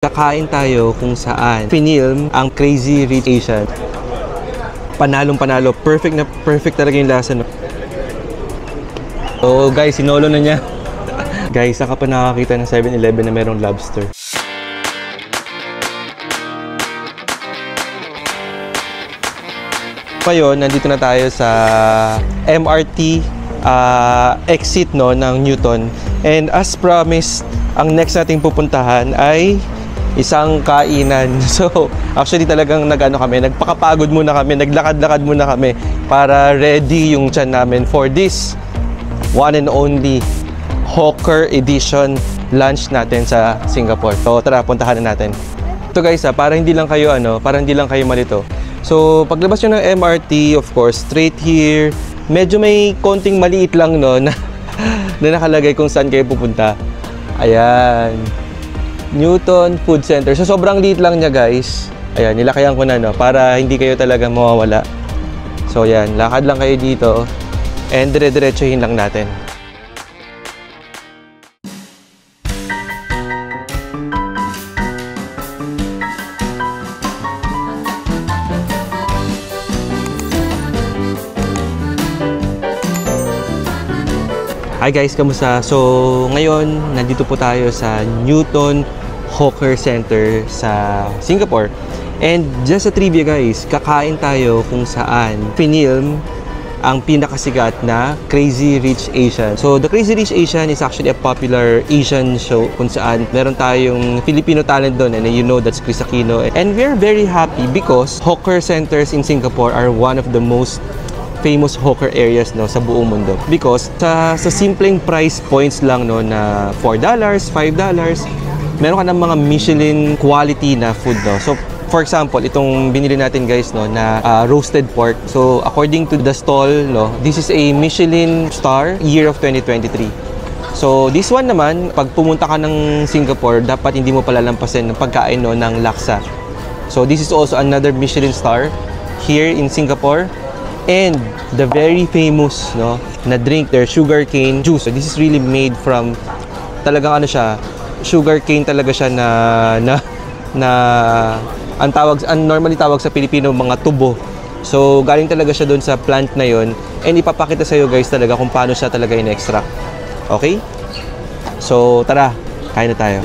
Kakain tayo kung saan pinilm ang Crazy Rich Asian. Panalong panalo. Perfect na perfect talaga yung lasa. No? So guys, sinolo na niya. Guys, saka pa nakakita ng 7-Eleven na merong lobster. Ngayon, nandito na tayo sa MRT exit no, ng Newton. And as promised, ang next nating pupuntahan ay isang kainan. So, actually talagang nagpakapagod muna kami, naglakad-lakad muna kami para ready yung tiyan namin for this one and only Hawker Edition lunch natin sa Singapore. So, tara, puntahan na natin. Ito guys, para hindi lang kayo malito. So, paglabas nyo ng MRT, of course, straight here, medyo may konting maliit lang no, na nakalagay kung saan kayo pupunta. Ayan. Newton Food Center. So, sobrang liit lang niya, guys. Ayan, nilakayan ko na, no, para hindi kayo talaga mawawala. So, ayan, lakad lang kayo dito. And dire-diretsuhin lang natin. Hi guys, kamusta? So, ngayon, nandito po tayo sa Newton Hawker Center sa Singapore. And just a trivia guys, kakain tayo kung saan pinilm ang pinakasikat na Crazy Rich Asian. So, the Crazy Rich Asian is actually a popular Asian show kung saan meron tayong Filipino talent doon, and you know that's Chris Aquino. And we're very happy because hawker centers in Singapore are one of the most famous hawker areas no sa buong mundo, because sa simpleng price points lang no na $4, $5, meron ka ng mga Michelin quality na food no. So for example, itong binili natin guys no na roasted pork. So according to the stall no, this is a Michelin star year of 2023. So this one naman, pag pumunta ka ng Singapore, dapat hindi mo palalampasin ng pagkain no ng laksa. So this is also another Michelin star here in Singapore. And the very famous no na drink there, sugarcane juice. So this is really made from talagang sugarcane talaga siya na normally tawag sa Pilipino mga tubo. So galing talaga siya doon sa plant na yon, and ipapakita sa iyo guys talaga kung paano siya talaga in-extract. Okay? So tara, kain na tayo.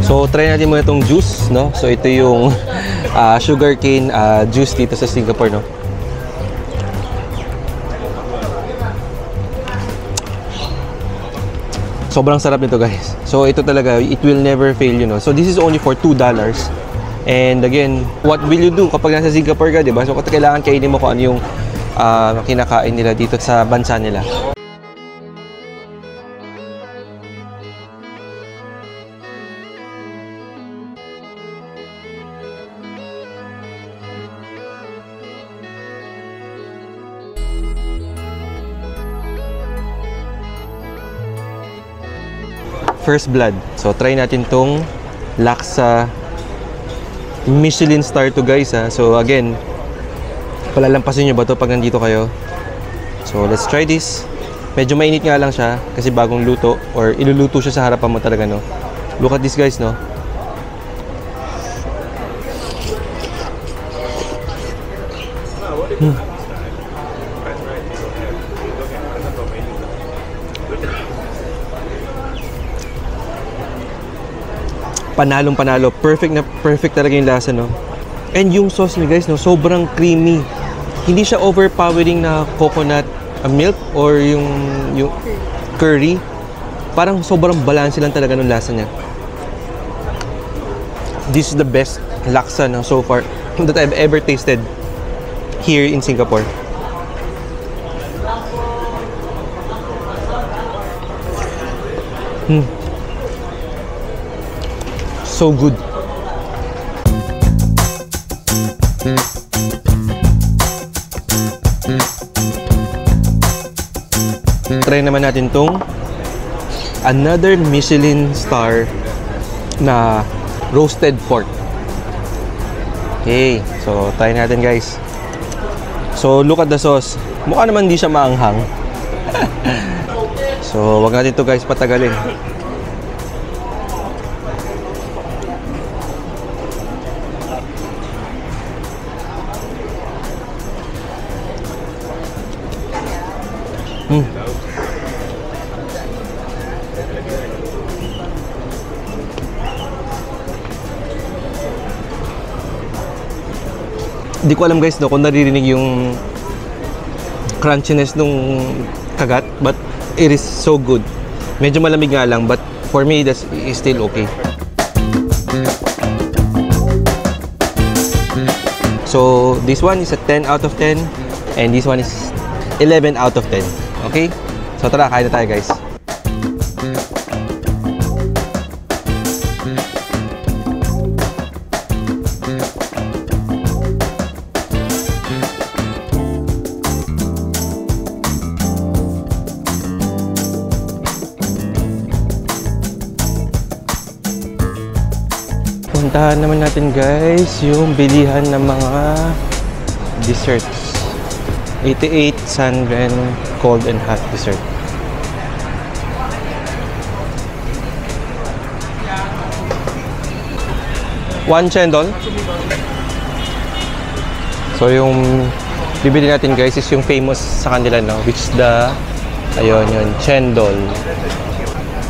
So, try natin muna itong juice, no? So, ito yung sugarcane juice dito sa Singapore, no? Sobrang sarap nito, guys. So, ito talaga, it will never fail, you know? So, this is only for $2. And again, what will you do kapag nasa Singapore ka, diba? So, kailangan kainin mo kung ano yung kinakain nila dito sa bansa nila. First blood. So, try natin tong laksa Michelin star to guys ha. So, again, palalampasin nyo ba to pag nandito kayo? So, let's try this. Medyo mainit nga lang siya kasi bagong luto or iluluto siya sa harapan mo talaga, no? Look at this guys, no? Panalong panalo. Perfect na perfect talaga yung lasa, no? And yung sauce niya guys, no, sobrang creamy. Hindi siya overpowering na coconut milk or yung curry. Parang sobrang balanse lang talaga ng lasa niya. This is the best laksa no, so far that I've ever tasted here in Singapore. So good. Try naman natin tong another Michelin star na roasted pork. Okay, so try natin guys. So look at the sauce. Mukha naman hindi siya maanghang. So wag natin to guys patagalin. Hindi ko alam guys no kung naririnig yung crunchiness nung kagat, but it is so good. Medyo malamig nga lang, but for me that's is still okay. So this one is a 10 out of 10 and this one is 11 out of 10. Okay? So tara, kain na tayo guys. Puntahan naman natin guys yung bilihan ng mga desserts. 88 Sangren cold and hot dessert. One chendol. So yung bibili natin guys is yung famous sa kanila no, which is the ayun yun, chendol.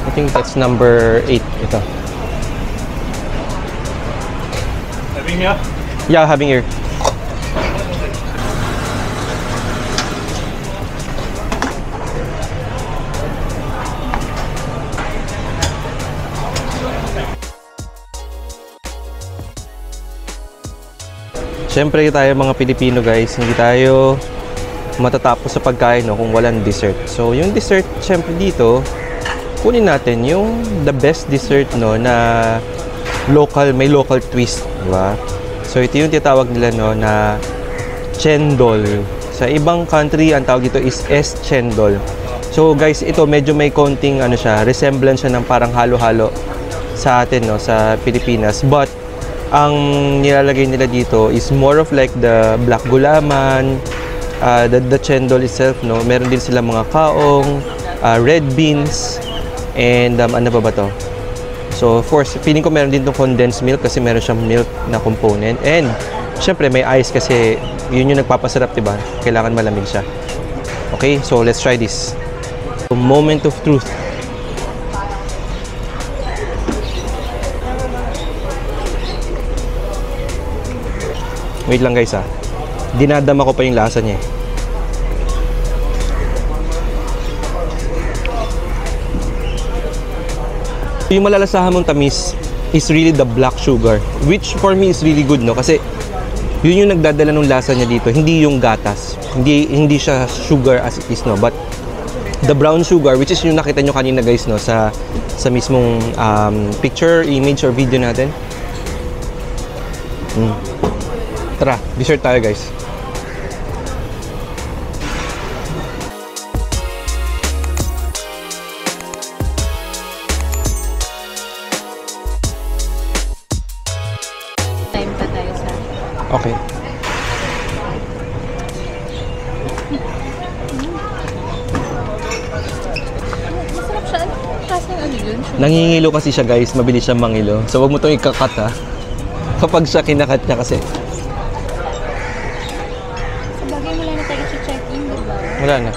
I think that's number 8 ito. Having here? Yeah, having here. Siyempre tayo mga Pilipino guys, hindi tayo matatapos sa pagkain no, kung walang dessert. So yung dessert siyempre dito, kunin natin yung the best dessert no na local, may local twist, di ba? So ito yung tinatawag nila no na chendol. Sa ibang country ang tawag dito is chendol. So guys, ito medyo may konting ano siya, resemblance siya ng parang halo-halo sa atin no sa Pilipinas. But ang nilalagay nila dito is more of like the black gulaman, the chendol itself no. Meron din sila mga kaong, red beans, and ano pa ba to? So of course, feeling ko meron din tong condensed milk kasi meron siyang milk na component. And syempre may ice kasi yun yung nagpapasarap, diba? Kailangan malamig siya. Okay, so let's try this. So, moment of truth. Wait lang guys dinadama ko pa yung lasa niya. Yung malalasahan mong tamis is really the black sugar, which for me is really good no, kasi yun yung nagdadala ng lasa niya dito, hindi yung gatas, hindi siya sugar as it is no, but the brown sugar, which is yung nakita nyo kanina guys no sa mismong picture, image or video natin. Tara, dessert tayo guys. Time pa tayo sa... Okay. Masarap siya. Kasi ano yun? Nangingilo kasi siya guys, mabilis siyang mangilo. So wag mo itong ikakat kapag siya kinakat niya kasi. Wala na.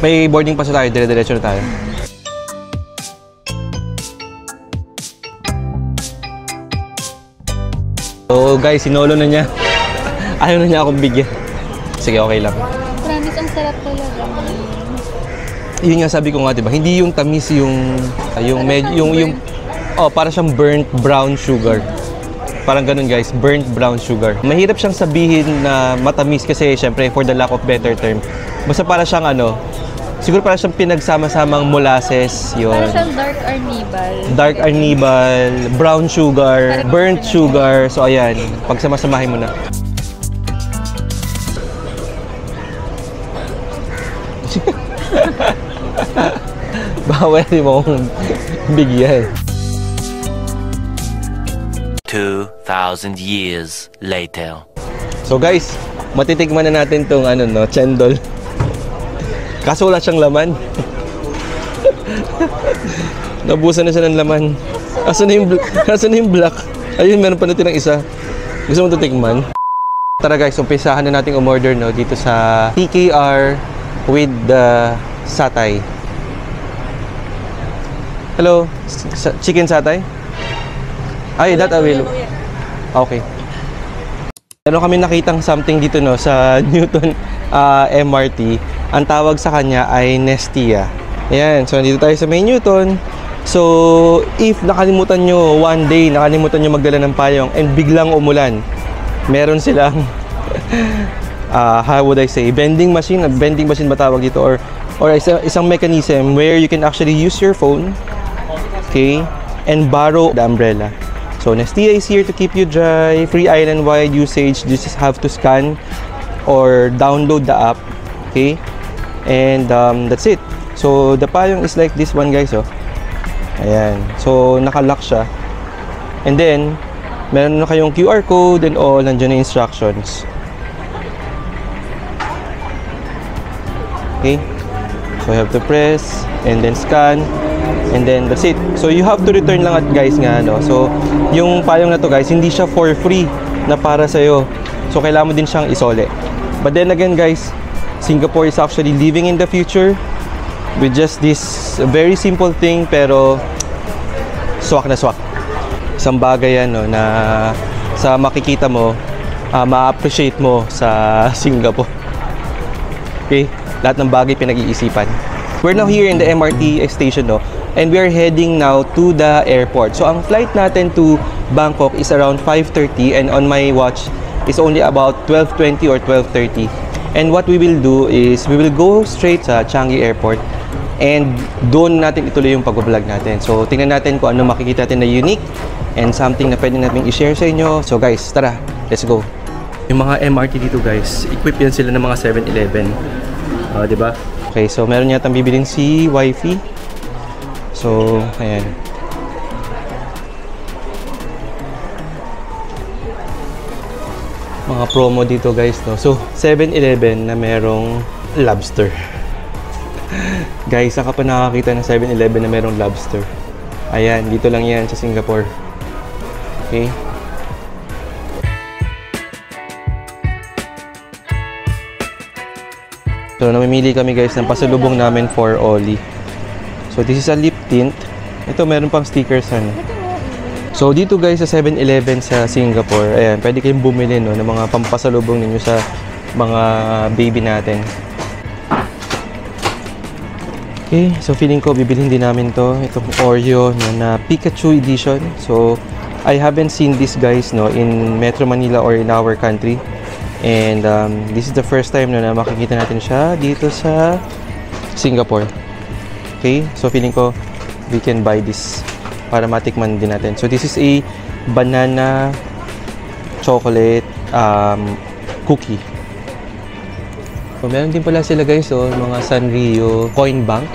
May boarding pass tayo, dire-diretso na tayo. So guys, sinolo na niya. Ayaw na niya akong bigyan. Sige, okay lang. Promise, ang sarap talaga. Yun nga sabi ko nga, diba? Hindi yung tamis yung para siyang burnt brown sugar. Parang ganun guys, burnt brown sugar. Mahirap siyang sabihin na matamis kasi syempre for the lack of better term. Basta para siyang siguro para siyang pinagsama-samang molasses, yun. Para siyang dark arnibal. Dark arnibal, brown sugar, burnt sugar. So ayan, pagsamasamahin mo na. $2,000 2,000 years later. So guys, matitikman na natin tong ano no, chendol. Kaso wala siyang laman. Nabusan na siya ng laman. Asan na yung black? Ayun, meron pa natin ng isa. Gusto mo ito tikman? Tara guys, umpisahan na natin umorder no, dito sa TKR with the satay. Hello, chicken satay? Ay, that available. Okay. Meron kami nakitang something dito no sa Newton MRT. Ang tawag sa kanya ay Nestia. Ayan, so dito tayo sa may Newton. So, if nakalimutan nyo one day, nakalimutan nyo magdala ng payong and biglang umulan, meron silang how would I say, vending machine ba tawag dito, or isang mechanism where you can actually use your phone, okay, and borrow the umbrella. So Nestia is here to keep you dry, free island-wide usage. You just have to scan or download the app, okay, and that's it. So the payong is like this one guys, oh. Ayan, so naka-lock siya, and then meron na kayong QR code and all, nandiyan na instructions. Okay, so you have to press and then scan and then that's it. So you have to return lang at guys nga no. So yung payong na to guys, hindi siya for free na para sa'yo. So kailangan mo din siyang isole. But then again guys, Singapore is actually living in the future with just this very simple thing, pero swak na swak. Isang bagay yan no, na sa makikita mo, ma-appreciate mo sa Singapore. Okay, lahat ng bagay pinag-iisipan. We're now here in the MRT station no, and we are heading now to the airport. So ang flight natin to Bangkok is around 5:30 and on my watch is only about 12:20 or 12:30. And what we will do is we will go straight sa Changi Airport and doon natin ituloy yung pag-vlog natin. So tingnan natin kung ano makikita natin na unique and something na pwede natin i-share sa inyo. So guys, tara, let's go. Yung mga MRT dito guys, equip yan sila ng mga 7-Eleven. Diba? Okay, so meron yatang bibiling si Wi-Fi. So, ayan. Mga promo dito guys, no? So, 7-Eleven na merong lobster. Guys, saka pa nakakita ng 7-Eleven na merong lobster. Ayan, dito lang yan sa Singapore. Okay? So, namimili kami guys ng pasalubong namin for Oli. So, this is a lip tint. Ito, meron pang stickers ano. So, dito guys sa 7-Eleven sa Singapore, ayan, pwede kayong bumili no, ng mga pampasalubong ninyo sa mga baby natin. Okay, so feeling ko bibilhin din namin to, itong Oreo no, na Pikachu edition. So, I haven't seen this guys no in Metro Manila or in our country. And this is the first time no, na makikita natin siya dito sa Singapore. Okay, so feeling ko we can buy this para matikman din natin. So, this is a banana chocolate cookie. So, meron din pala sila guys, oh, mga Sanrio coin bank.